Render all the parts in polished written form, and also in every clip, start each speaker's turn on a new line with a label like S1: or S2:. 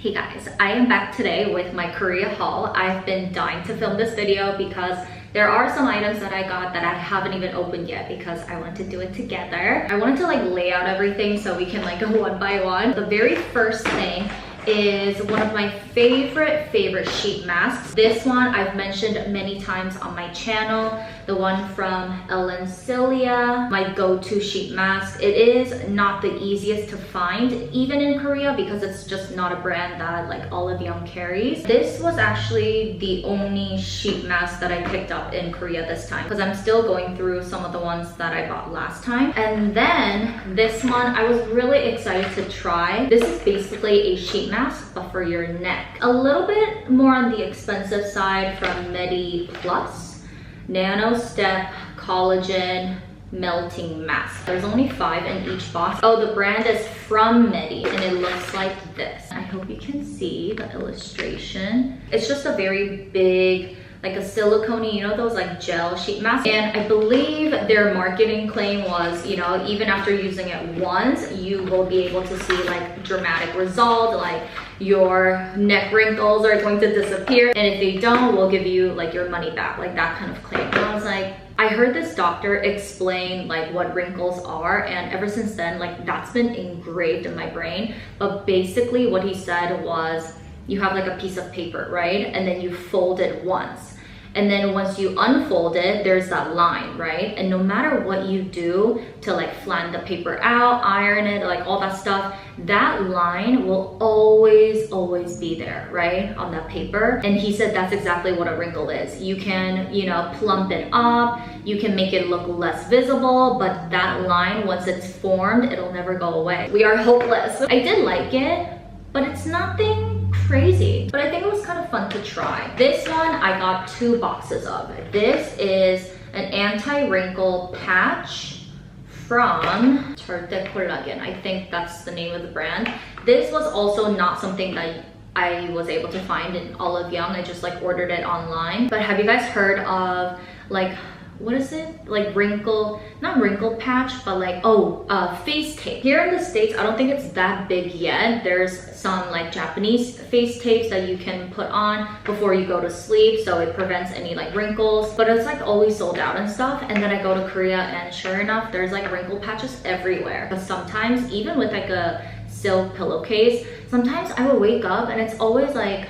S1: Hey guys, I am back today with my Korea haul. I've been dying to film this video because there are some items that I got that I haven't even opened yet because I want to do it together. I wanted to like lay out everything so we can like go one by one. The very first thing is one of my favorite sheet masks. This one I've mentioned many times on my channel, the one from Elensilia, my go-to sheet mask. It is not the easiest to find even in Korea because it's just not a brand that like Olive Young carries. This was actually the only sheet mask that I picked up in Korea this time because I'm still going through some of the ones that I bought last time. And then this one I was really excited to try. This is basically a sheet mask but for your neck. A little bit more on the expensive side from Medi Plus. Nano Step Collagen Melting Mask. There's only 5 in each box. Oh, the brand is from Medi and it looks like this. I hope you can see the illustration. It's just a very big, like a silicone, you know, those like gel sheet masks. And I believe their marketing claim was, you know, even after using it once, you will be able to see like dramatic result, like your neck wrinkles are going to disappear. And if they don't, we'll give you like your money back, like that kind of claim. And I was like, I heard this doctor explain like what wrinkles are, and ever since then, like that's been engraved in my brain. But basically what he said was, you have like a piece of paper, right? And then you fold it once. And then once you unfold it, there's that line, right? And no matter what you do to like flatten the paper out, iron it, like all that stuff, that line will always be there, right? On that paper. And he said that's exactly what a wrinkle is. You can, you know, plump it up, you can make it look less visible, but that line, once it's formed, it'll never go away. We are hopeless. I did like it, but it's nothing crazy, but I think it was kind of fun to try. This one I got 2 boxes of. This is an anti-wrinkle patch from Collagen. I think that's the name of the brand. This was also not something that I was able to find in Olive Young. I just like ordered it online. But have you guys heard of like, what is it? Like wrinkle, not wrinkle patch, but like, face tape. Here in the States, I don't think it's that big yet. There's some like Japanese face tapes that you can put on before you go to sleep, so it prevents any like wrinkles, but it's like always sold out and stuff. And then I go to Korea and sure enough, there's like wrinkle patches everywhere. But sometimes even with like a silk pillowcase, sometimes I would wake up and it's always like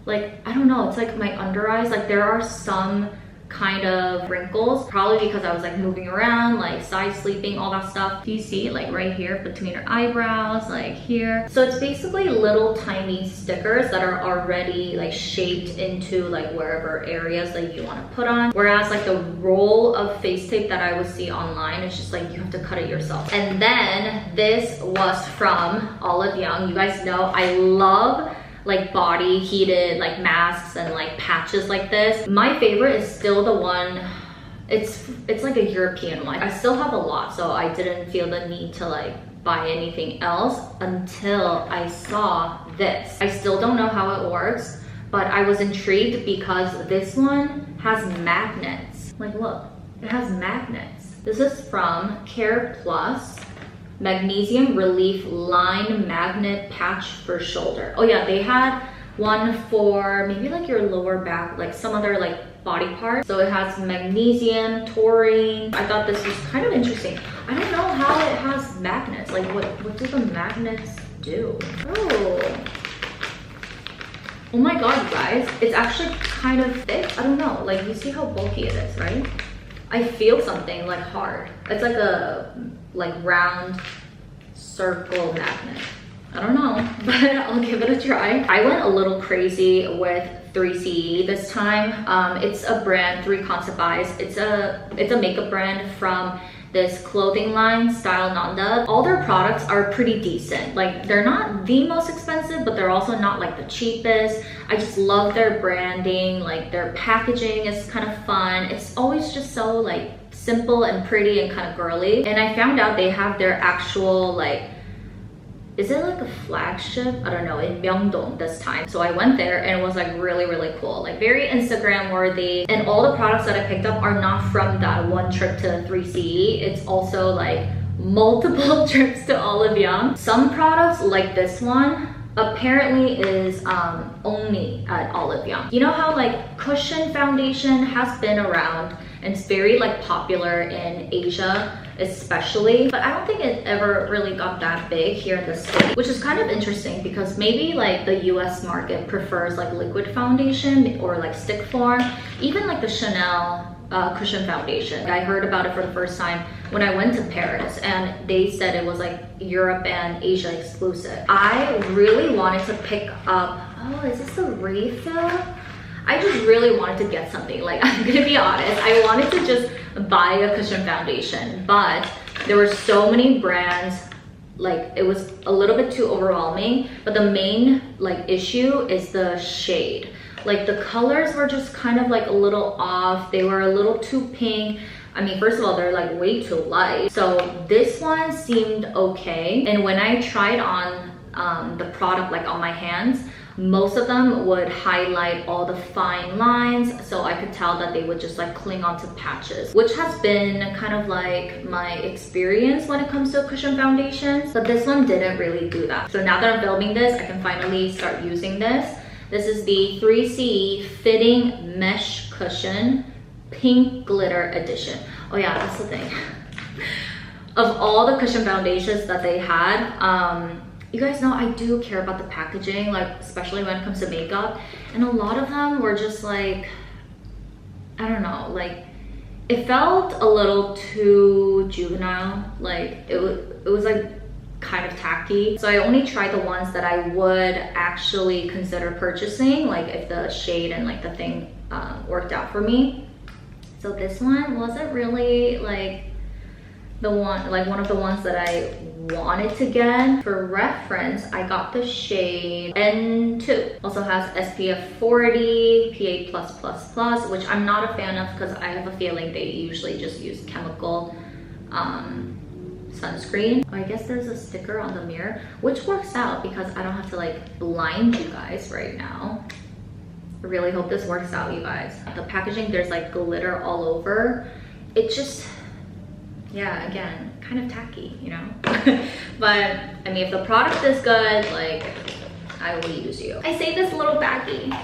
S1: I don't know, it's like my under eyes, like there are some kind of wrinkles, probably because I was like moving around, like side sleeping, all that stuff. Do you see like right here between your eyebrows, like here? So it's basically little tiny stickers that are already like shaped into like wherever areas that you want to put on, whereas like the roll of face tape that I would see online, it's just like you have to cut it yourself. And then this was from Olive Young. You guys know I love like body heated like masks and like patches like this. My favorite is still the one, it's like a European one. I still have a lot, so I didn't feel the need to like buy anything else until I saw this. I still don't know how it works, but I was intrigued because this one has magnets. Like look, it has magnets. This is from Care Plus. Magnesium Relief Line Magnet Patch for Shoulder. Oh yeah, they had one for maybe like your lower back, like some other like body part. So it has magnesium, taurine. I thought this was kind of interesting. I don't know how it has magnets. Like what do the magnets do? Oh my god, you guys. It's actually kind of thick. I don't know. Like you see how bulky it is, right? I feel something like hard. It's like a round circle magnet. I don't know, but I'll give it a try. I went a little crazy with 3CE this time. It's a brand, 3 Concept Eyes. It's a makeup brand from this clothing line, Style Nanda. All their products are pretty decent. Like they're not the most expensive, but they're also not like the cheapest. I just love their branding. Like their packaging is kind of fun. It's always just so like simple and pretty and kind of girly. And I found out they have their actual like, is it like a flagship? I don't know, in Myeongdong this time. So I went there and it was like really cool, like very Instagram worthy. And all the products that I picked up are not from that one trip to 3CE. It's also like multiple trips to Olive Young. Some products like this one apparently is only at Olive Young. You know how like cushion foundation has been around and it's very like popular in Asia especially, but I don't think it ever really got that big here in the States, which is kind of interesting because maybe like the US market prefers like liquid foundation or like stick form, even like the Chanel cushion foundation. I heard about it for the first time when I went to Paris, and they said it was like Europe and Asia exclusive. I really wanted to pick up, oh, is this a refill? I just really wanted to get something, like I'm gonna be honest, I wanted to just buy a cushion foundation, but there were so many brands, like it was a little bit too overwhelming. But the main like issue is the shade. Like the colors were just kind of like a little off. They were a little too pink. I mean, first of all, they're like way too light. So this one seemed okay. And when I tried on the product like on my hands, most of them would highlight all the fine lines, so I could tell that they would just like cling onto patches, which has been kind of like my experience when it comes to cushion foundations. But this one didn't really do that. So now that I'm filming this, I can finally start using this. This is the 3CE Fitting Mesh Cushion Pink Glitter Edition. Oh yeah, that's the thing. Of all the cushion foundations that they had, you guys know I do care about the packaging, like especially when it comes to makeup, and a lot of them were just like, I don't know, like it felt a little too juvenile. Like it was like kind of tacky. So I only tried the ones that I would actually consider purchasing, like if the shade and like the thing worked out for me. So this one wasn't really like the one, like one of the ones that I wanted to get. For reference, I got the shade N2. Also has SPF 40, PA+++, which I'm not a fan of because I have a feeling they usually just use chemical sunscreen. I guess there's a sticker on the mirror, which works out because I don't have to like blind you guys right now. I really hope this works out, you guys. The packaging, there's like glitter all over. It just, yeah, again, kind of tacky, you know? But I mean, if the product is good, like I will use you. I saved this little baggie.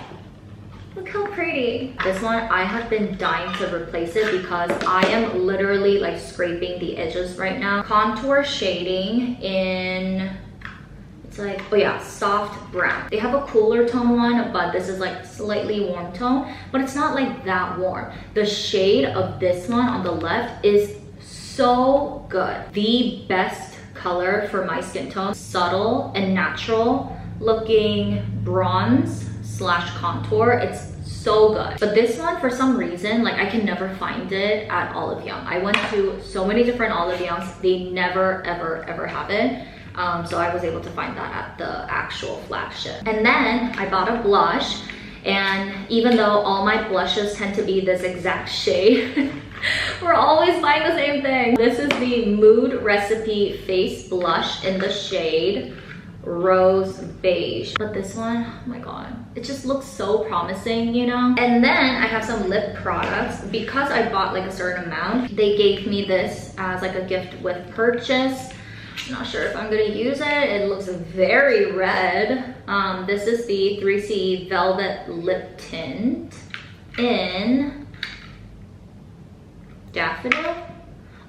S1: Look how pretty. This one, I have been dying to replace it because I am literally like scraping the edges right now. Contour shading in, it's like, oh yeah, soft brown. They have a cooler tone one, but this is like slightly warm tone, but it's not like that warm. The shade of this one on the left is so good. The best color for my skin tone. Subtle and natural looking bronze / contour. It's so good. But this one, for some reason, like I can never find it at Olive Young. I went to so many different Olive Youngs. They never ever have it. So I was able to find that at the actual flagship. And then I bought a blush, and even though all my blushes tend to be this exact shade, we're always buying the same thing. This is the Mood Recipe Face Blush in the shade Rose Beige. But this one, oh my god, it just looks so promising, you know? And then I have some lip products. Because I bought like a certain amount, they gave me this as like a gift with purchase. I'm not sure if I'm gonna use it. It looks very red. This is the 3CE Velvet Lip Tint in Daffodil. Oh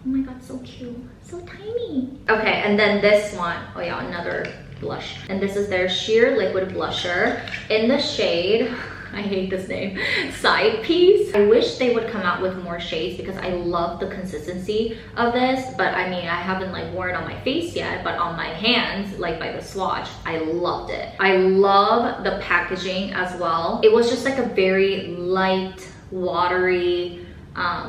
S1: my god, so cute, so tiny. Okay, and then this one, oh yeah, another blush. And this is their sheer liquid blusher in the shade, I hate this name, Side Piece. I wish they would come out with more shades because I love the consistency of this, but I mean, I haven't like worn it on my face yet, but on my hands, like by the swatch, I loved it. I love the packaging as well. It was just like a very light, watery,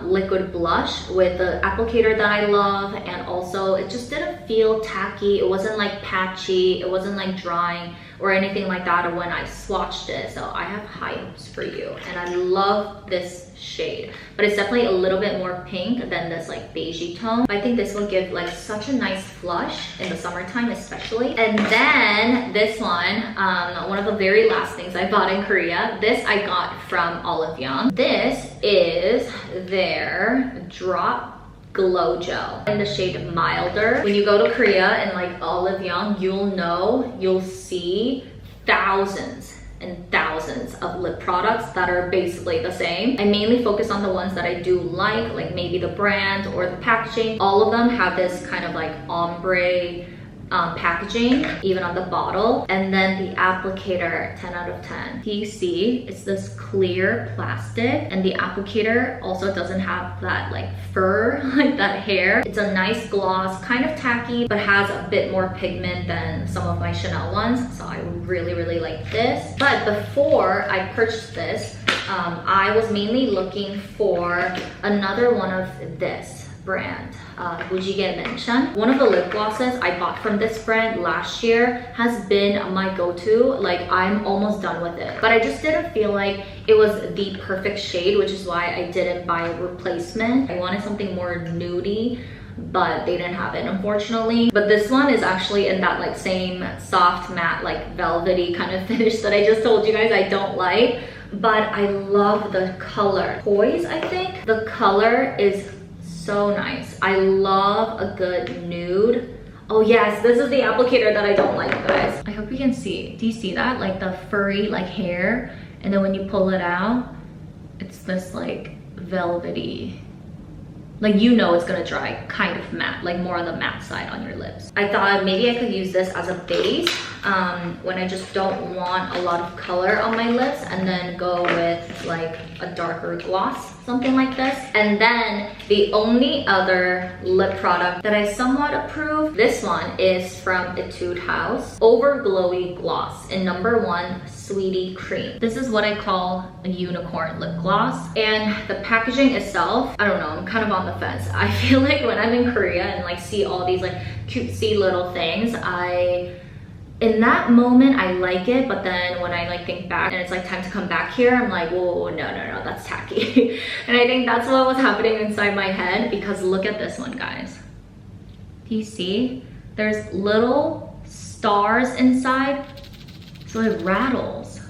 S1: liquid blush with the applicator that I love, and also it just didn't feel tacky. It wasn't like patchy, it wasn't like drying or anything like that when I swatched it. So I have high hopes for you, and I love this shade, but it's definitely a little bit more pink than this like beigey tone. I think this will give like such a nice flush in the summertime especially. And then this one of the very last things I bought in Korea, this I got from Olive Young. This is their drop Glow Gel in the shade Milder. When you go to Korea and like Olive Young, you'll see thousands and thousands of lip products that are basically the same. I mainly focus on the ones that I do like maybe the brand or the packaging. All of them have this kind of like ombre packaging, even on the bottle. And then the applicator, 10 out of 10. You see, it's this clear plastic, and the applicator also doesn't have that like fur, like that hair. It's a nice gloss, kind of tacky, but has a bit more pigment than some of my Chanel ones. So I really like this. But before I purchased this, I was mainly looking for another one of this brand, Muzigae mentioned. One of the lip glosses I bought from this brand last year has been my go-to. Like, I'm almost done with it, but I just didn't feel like it was the perfect shade, which is why I didn't buy a replacement. I wanted something more nudie, but they didn't have it, unfortunately. But this one is actually in that like same soft matte, like velvety kind of finish that I just told you guys I don't like, but I love the color. Poise, I think. The color is so nice. I love a good nude. Oh yes, this is the applicator that I don't like, guys. I hope you can see. Do you see that? Like the furry like hair, and then when you pull it out, it's this like velvety, like, you know, it's gonna dry, kind of matte, like more on the matte side on your lips. I thought maybe I could use this as a base when I just don't want a lot of color on my lips, and then go with like a darker gloss, something like this. And then the only other lip product that I somewhat approve, this one is from Etude House, Over Glowy Gloss in #1 Sweetie Cream. This is what I call a unicorn lip gloss. And the packaging itself, I don't know, I'm kind of on the fence. I feel like when I'm in Korea and like see all these like cutesy little things, in that moment I like it, but then when I like think back and it's like time to come back here, I'm like, whoa, no, that's tacky. And I think that's what was happening inside my head, because look at this one, guys. Do you see? There's little stars inside, so it rattles.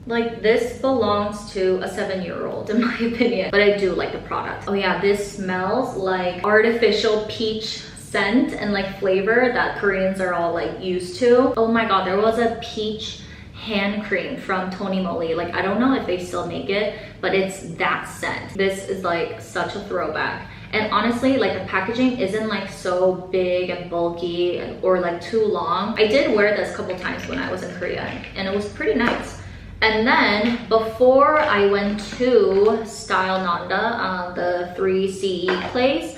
S1: Like, this belongs to a 7-year-old in my opinion, but I do like the product. Oh yeah, this smells like artificial peach scent and like flavor that Koreans are all like used to. Oh my god, there was a peach hand cream from Moly. Like, I don't know if they still make it, but it's that scent. This is like such a throwback. And honestly, like, the packaging isn't like so big and bulky or like too long. I did wear this a couple times when I was in Korea, and it was pretty nice. And then before I went to Style Nanda, the 3CE place,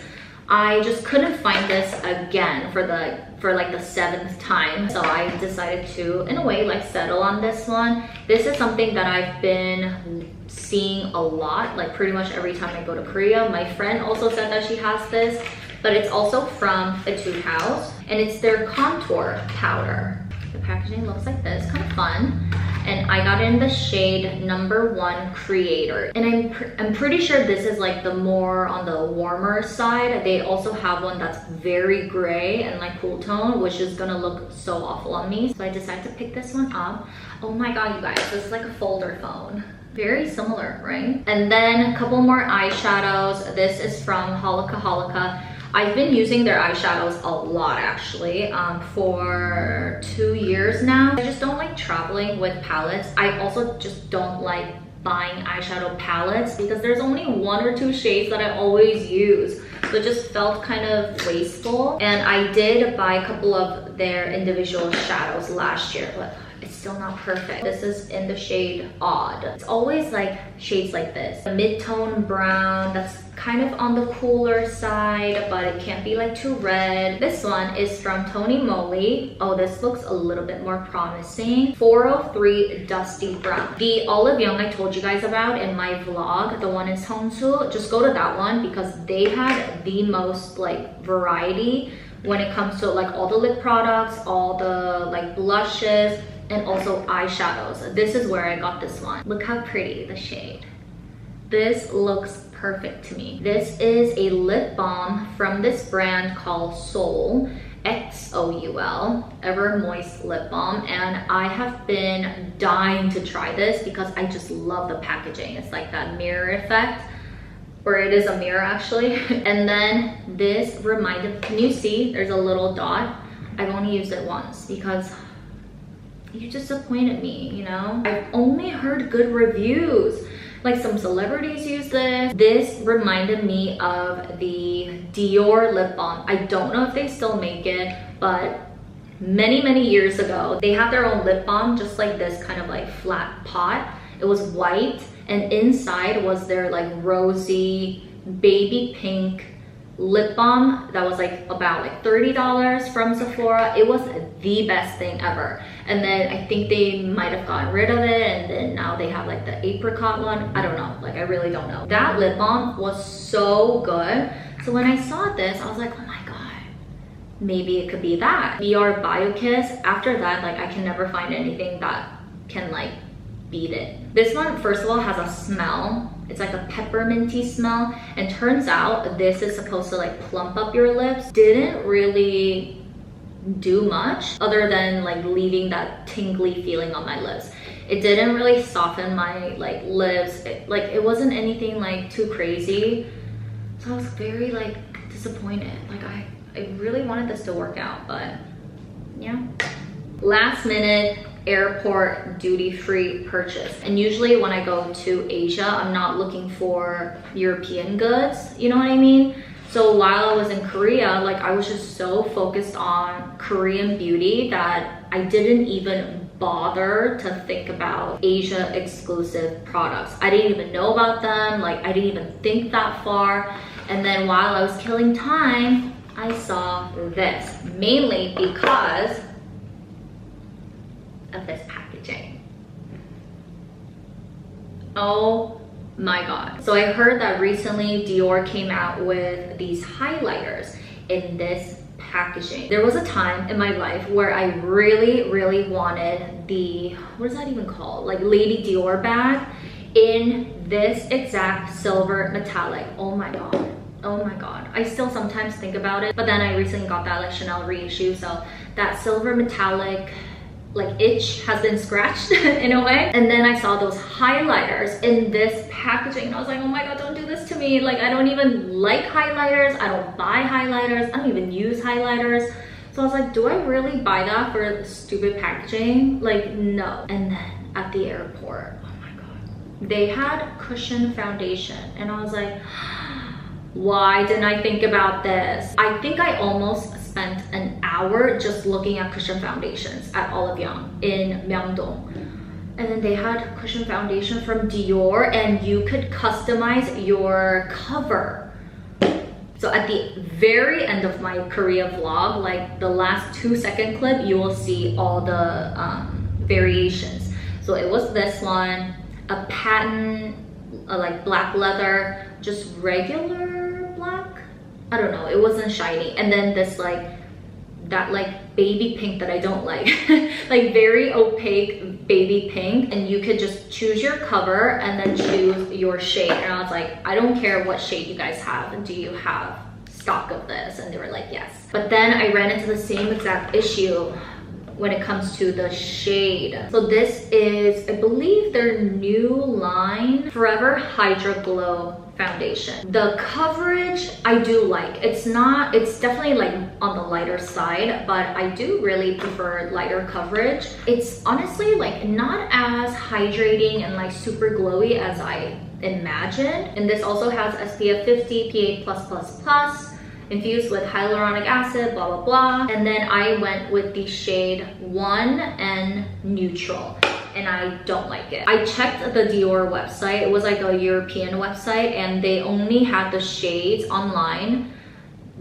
S1: I just couldn't find this again for like the 7th time. So I decided to, in a way, like settle on this one. This is something that I've been seeing a lot, like pretty much every time I go to Korea. My friend also said that she has this, but it's also from Etude House, and it's their contour powder. The packaging looks like this, kind of fun. And I got it in the shade #1 Creator. And I'm pretty sure this is like the more on the warmer side. They also have one that's very gray and like cool tone, which is gonna look so awful on me. So I decided to pick this one up. Oh my god, you guys, this is like a folder phone. Very similar, right? And then a couple more eyeshadows. This is from Holika. I've been using their eyeshadows a lot actually for 2 years now. I just don't like traveling with palettes. I also just don't like buying eyeshadow palettes because there's only 1 or 2 shades that I always use. So it just felt kind of wasteful. And I did buy a couple of their individual shadows last year, but it's still not perfect. This is in the shade Odd. It's always like shades like this. A mid-tone brown that's kind of on the cooler side, but it can't be like too red. This one is from Moly. Oh, this looks a little bit more promising. 403 Dusty Brown. The Olive Young I told you guys about in my vlog, the one in Seoul, just go to that one because they had the most like variety when it comes to like all the lip products, all the like blushes, and also eyeshadows. This is where I got this one. Look how pretty the shade. This looks perfect to me. This is a lip balm from this brand called SEOUL, XOUL, Ever Moist Lip Balm, and I have been dying to try this because I just love the packaging. It's like that mirror effect. or it is a mirror actually. And then this reminded, can you see there's a little dot? I've only used it once because you disappointed me, you know? I've only heard good reviews. Like some celebrities use this. This reminded me of the Dior lip balm. I don't know if they still make it, but many years ago, they had their own lip balm, just like this kind of like flat pot. It was white, and inside was their like rosy baby pink lip balm that was like about like $30 from Sephora. It was the best thing ever. And then I think they might have gotten rid of it, and then now they have like the apricot one. I don't know, like I really don't know. That lip balm was so good. So when I saw this, I was like, oh my god, maybe it could be that. Dior BioKiss. After that, like I can never find anything that can like beat it. This one, first of all, has a smell. It's like a pepperminty smell, and turns out this is supposed to like plump up your lips. Didn't really do much other than like leaving that tingly feeling on my lips. It didn't really soften my like lips. It wasn't anything like too crazy. So I was very like disappointed. Like I really wanted this to work out, but yeah. Last minute airport duty-free purchase. And usually when I go to Asia, I'm not looking for European goods, you know what I mean? So while I was in Korea, like I was just so focused on Korean beauty that I didn't even bother to think about Asia exclusive products. I didn't even know about them. Like I didn't even think that far. And then while I was killing time, I saw this, mainly because of this packaging. Oh my god. So I heard that recently Dior came out with these highlighters in this packaging. There was a time in my life where I really wanted the, what is that even called? Like Lady Dior bag in this exact silver metallic. Oh my god. Oh my god. I still sometimes think about it, but then I recently got that like Chanel reissue, so that silver metallic like itch has been scratched in a way. And then I saw those highlighters in this packaging and I was like, oh my god, don't do this to me. Like I don't even like highlighters. I don't buy highlighters. I don't even use highlighters. So I was like, do I really buy that for the stupid packaging? Like no. And then at the airport, oh my god, they had cushion foundation and I was like, why didn't I think about this? I think I almost spent an hour just looking at cushion foundations at Olive Young in Myeongdong. And then they had cushion foundation from Dior and you could customize your cover. So at the very end of my Korea vlog, like the last 2-second clip, you will see all the variations. So it was this one, a patent, like black leather, just regular black. I don't know, it wasn't shiny. And then this like, that like baby pink that I don't like, like very opaque baby pink. And you could just choose your cover and then choose your shade. And I was like, I don't care what shade you guys have. Do you have stock of this? And they were like, yes. But then I ran into the same exact issue when it comes to the shade. So this is, I believe, their new line, Forever Hydra Glow foundation. The coverage I do like. It's definitely like on the lighter side, but I do really prefer lighter coverage. It's honestly like not as hydrating and like super glowy as I imagined. And this also has SPF 50, PA+++, infused with hyaluronic acid, blah blah blah. And then I went with the shade 1N Neutral, and I don't like it. I checked the Dior website. It was like a European website, and they only had the shades online,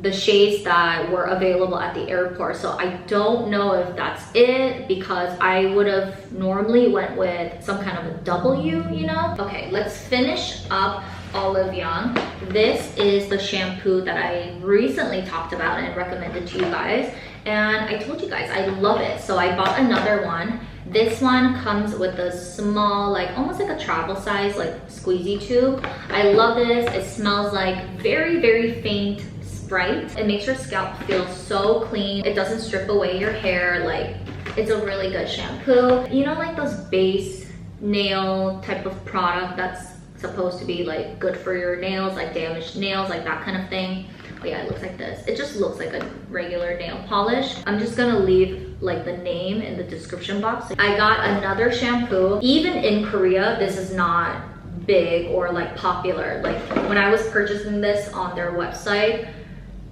S1: the shades that were available at the airport. So I don't know if that's it, because I would have normally went with some kind of a W, you know? Okay, let's finish up Olive Young. This is the shampoo that I recently talked about and recommended to you guys, and I told you guys I love it, so I bought another one. This one comes with a small, like almost like a travel size, like squeezy tube. I love this. It smells like very faint Sprite. It makes your scalp feel so clean. It doesn't strip away your hair. Like, it's a really good shampoo. You know, like those base nail type of product that's supposed to be like good for your nails, like damaged nails, like that kind of thing. Oh yeah, it looks like this. It just looks like a regular nail polish. I'm just gonna leave like the name in the description box. I got another shampoo. Even in Korea, this is not big or like popular. Like when I was purchasing this on their website,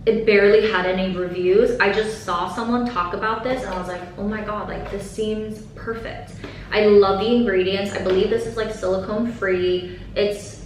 S1: it barely had any reviews. I just saw someone talk about this and I was like, oh my god, like this seems perfect. I love the ingredients. I believe this is like silicone free. It's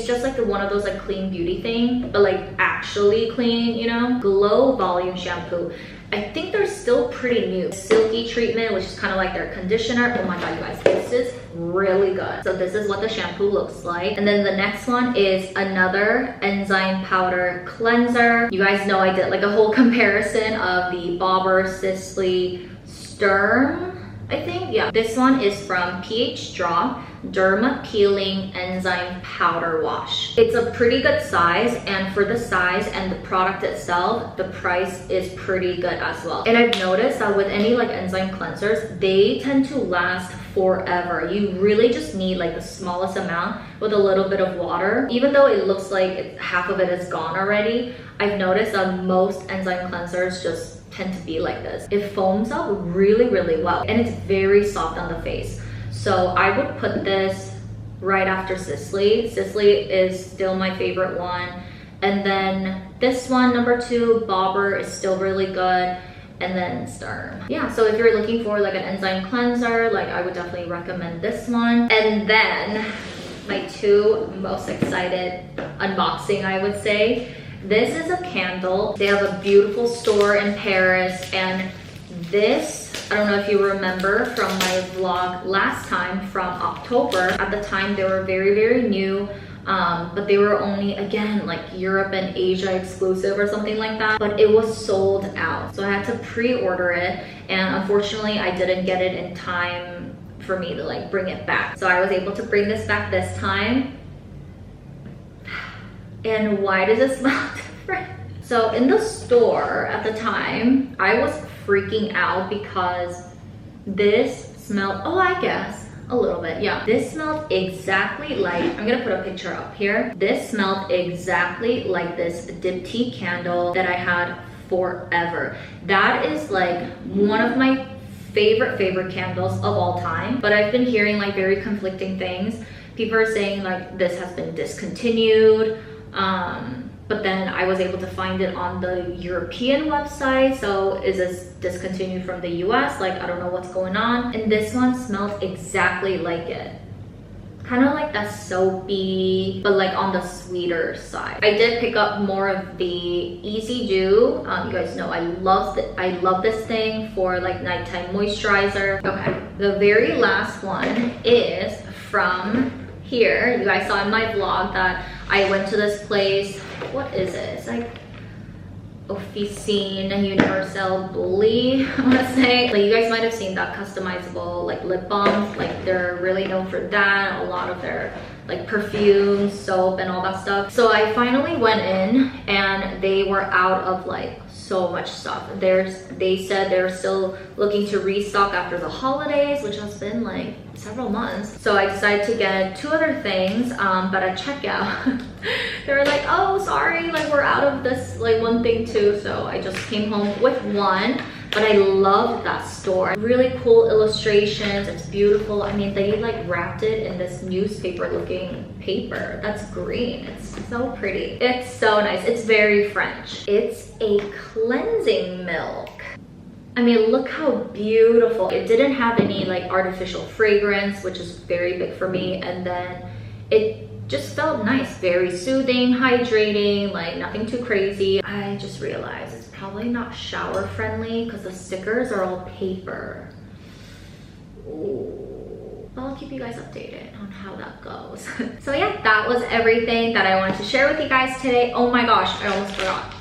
S1: just like one of those like clean beauty thing, but like actually clean, you know? Glow Volume Shampoo. I think they're still pretty new. Silky treatment, which is kind of like their conditioner. Oh my god, you guys, this is really good. So this is what the shampoo looks like. And then the next one is another Enzyme powder cleanser. You guys know I did like a whole comparison of the Bobber Sisley Sturm, I think. Yeah, this one is from PH Drop Derma Peeling Enzyme Powder Wash. It's a pretty good size, and for the size and the product itself, the price is pretty good as well. And I've noticed that with any like enzyme cleansers, they tend to last forever. You really just need like the smallest amount with a little bit of water. Even though it looks like half of it is gone already, I've noticed that most enzyme cleansers just tend to be like this. It foams up really, really well, and it's very soft on the face. So I would put this right after Sisley. Sisley is still my favorite one. And then this one, number 2, Bobber, is still really good. And then Sturm. Yeah, so if you're looking for like an enzyme cleanser, like I would definitely recommend this one. And then my 2 most excited unboxing, I would say. This is a candle. They have a beautiful store in Paris, and this, I don't know if you remember from my vlog last time from October. At the time, they were very, very new, but they were only, again, like Europe and Asia exclusive or something like that. But it was sold out, so I had to pre-order it, and unfortunately, I didn't get it in time for me to like bring it back. So I was able to bring this back this time. And why does it smell different? So in the store at the time, I was freaking out because this smelled, oh, I guess a little bit, yeah. This smelled exactly like, I'm gonna put a picture up here. This smelled exactly like this Diptyque candle that I had forever. That is like one of my favorite candles of all time, but I've been hearing like very conflicting things. People are saying like this has been discontinued, but then I was able to find it on the European website. So is this discontinued from the US? Like, I don't know what's going on. And this one smelled exactly like it. Kind of like that soapy, but like on the sweeter side. I did pick up more of the Easydew. You guys know I love this thing for like nighttime moisturizer. Okay, the very last one is from here. You guys saw in my vlog that I went to this place. What is it? It's like Officine Universelle Bully, I want to say. Like, you guys might have seen that customizable like lip balms. Like, they're really known for that. A lot of their like perfume, soap, and all that stuff. So I finally went in, and they were out of like so much stuff. They said they're still looking to restock after the holidays, which has been like several months. So I decided to get 2 other things, but at checkout they were like, oh, sorry, like we're out of this like one thing too. So I just came home with one. But I loved that store. Really cool illustrations. It's beautiful. I mean, they like wrapped it in this newspaper looking paper that's green. It's so pretty. It's so nice. It's very French. It's a cleansing milk. I mean, look how beautiful. It didn't have any like artificial fragrance, which is very big for me. And then it just felt nice, very soothing, hydrating, like nothing too crazy. I just realized it's probably not shower friendly because the stickers are all paper. Ooh. I'll keep you guys updated on how that goes. So yeah, that was everything that I wanted to share with you guys today. Oh my gosh, I almost forgot.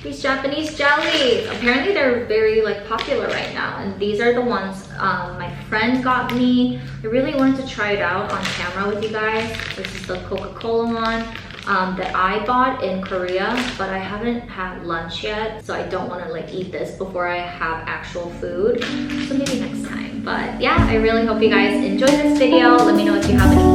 S1: These Japanese jellies, apparently they're very like popular right now, and these are the ones my friend got me. I really wanted to try it out on camera with you guys. This is the Coca-Cola one that I bought in Korea, but I haven't had lunch yet, so I don't want to like eat this before I have actual food. So maybe next time. But yeah, I really hope you guys enjoyed this video. Let me know if you have any